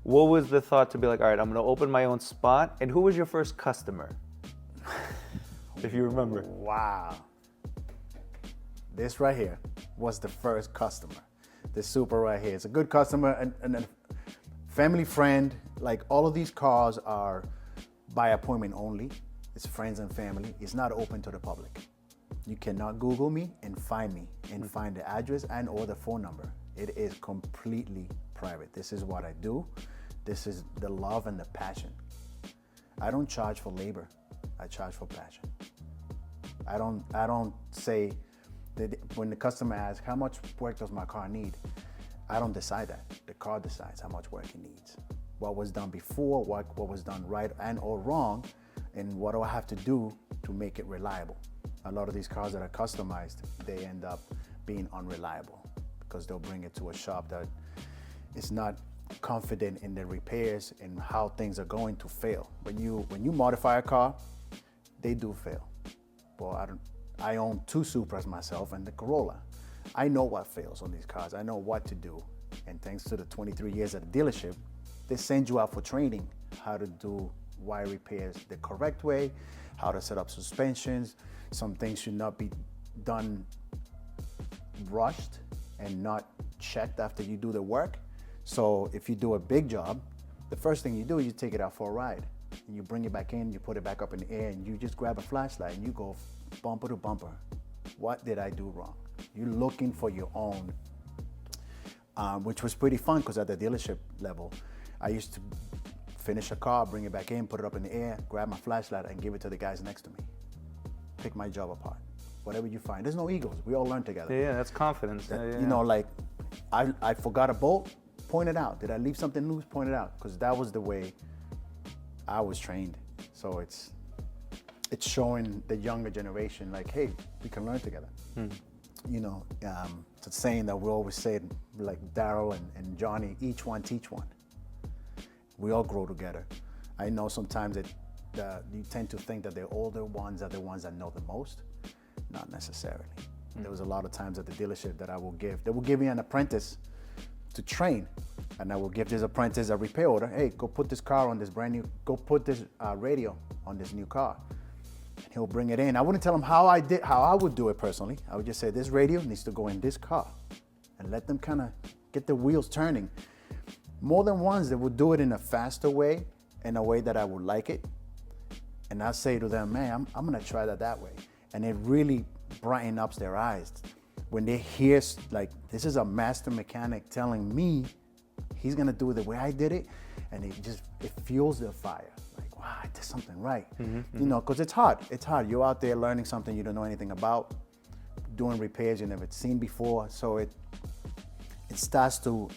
What was the thought to be like, all right, I'm gonna open my own spot? And who was your first customer? If you remember. Wow. This right here was the first customer. This Supra right here. It's a good customer and a family friend. Like all of these cars are by appointment only. It's friends and family. It's not open to the public. You cannot Google me and find the address and or the phone number. It is completely private. This is what I do. This is the love and the passion. I don't charge for labor. I charge for passion. I don't say that when the customer asks how much work does my car need, I don't decide that. The car decides how much work it needs. What was done before, what was done right and or wrong, and what do I have to do to make it reliable. A lot of these cars that are customized, they end up being unreliable because they'll bring it to a shop that is not confident in the repairs and how things are going to fail. When you modify a car, they do fail. Well, I own two Supras myself and the Corolla. I know what fails on these cars. I know what to do. And thanks to the 23 years at the dealership, they send you out for training, how to do wire repairs the correct way, how to set up suspensions. Some things should not be done rushed and not checked after you do the work. So if you do a big job, the first thing you do is you take it out for a ride. And you bring it back in, you put it back up in the air, and you just grab a flashlight and you go bumper to bumper. What did I do wrong? You're looking for your own, which was pretty fun because at the dealership level, I used to finish a car, bring it back in, put it up in the air, grab my flashlight and give it to the guys next to me. Pick my job apart. Whatever you find. There's no egos. We all learn together. Yeah, that's confidence. You know, like I forgot a bolt, point it out. Did I leave something loose? Point it out. Because that was the way I was trained. So it's showing the younger generation like, hey, we can learn together. You know, it's a saying that we always say, like Daryl and Johnny, each one teach one. We all grow together. I know sometimes that you tend to think that the older ones are the ones that know the most. Not necessarily. There was a lot of times at the dealership that they will give me an apprentice to train. And I will give this apprentice a repair order. Hey, go put this car on this go put this radio on this new car. And he'll bring it in. I wouldn't tell him how I would do it personally. I would just say this radio needs to go in this car and let them kind of get the wheels turning. More than once, they would do it in a faster way, in a way that I would like it. And I say to them, man, I'm gonna try that way. And it really brightens up their eyes when they hear, like, this is a master mechanic telling me he's gonna do it the way I did it, and it fuels their fire. Like, wow, I did something right. You know, because it's hard. It's hard. You're out there learning something you don't know anything about, doing repairs you never seen before. So it starts to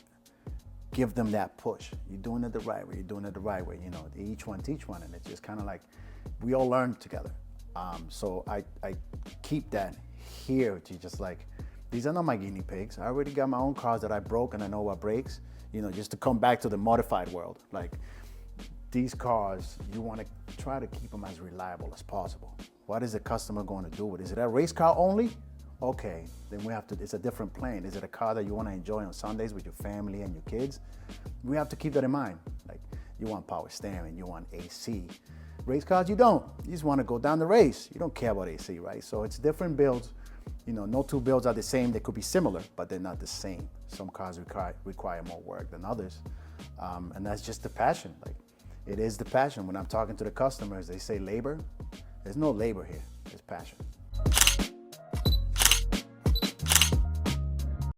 give them that push. You're doing it the right way. You're doing it the right way. You know, each one teach one, and it's just kind of like we all learn together. So I keep that here to just like, these are not my guinea pigs. I already got my own cars that I broke and I know what breaks. You know, just to come back to the modified world. Like these cars, you want to try to keep them as reliable as possible. What is the customer going to do with it? Is it a race car only? Okay, then it's a different plane. Is it a car that you want to enjoy on Sundays with your family and your kids? We have to keep that in mind. Like you want power steering, you want AC. Race cars, you don't. You just want to go down the race. You don't care about AC, right? So it's different builds. You know, no two builds are the same. They could be similar, but they're not the same. Some cars require more work than others. And that's just the passion. Like, it is the passion. When I'm talking to the customers, they say labor. There's no labor here. There's passion.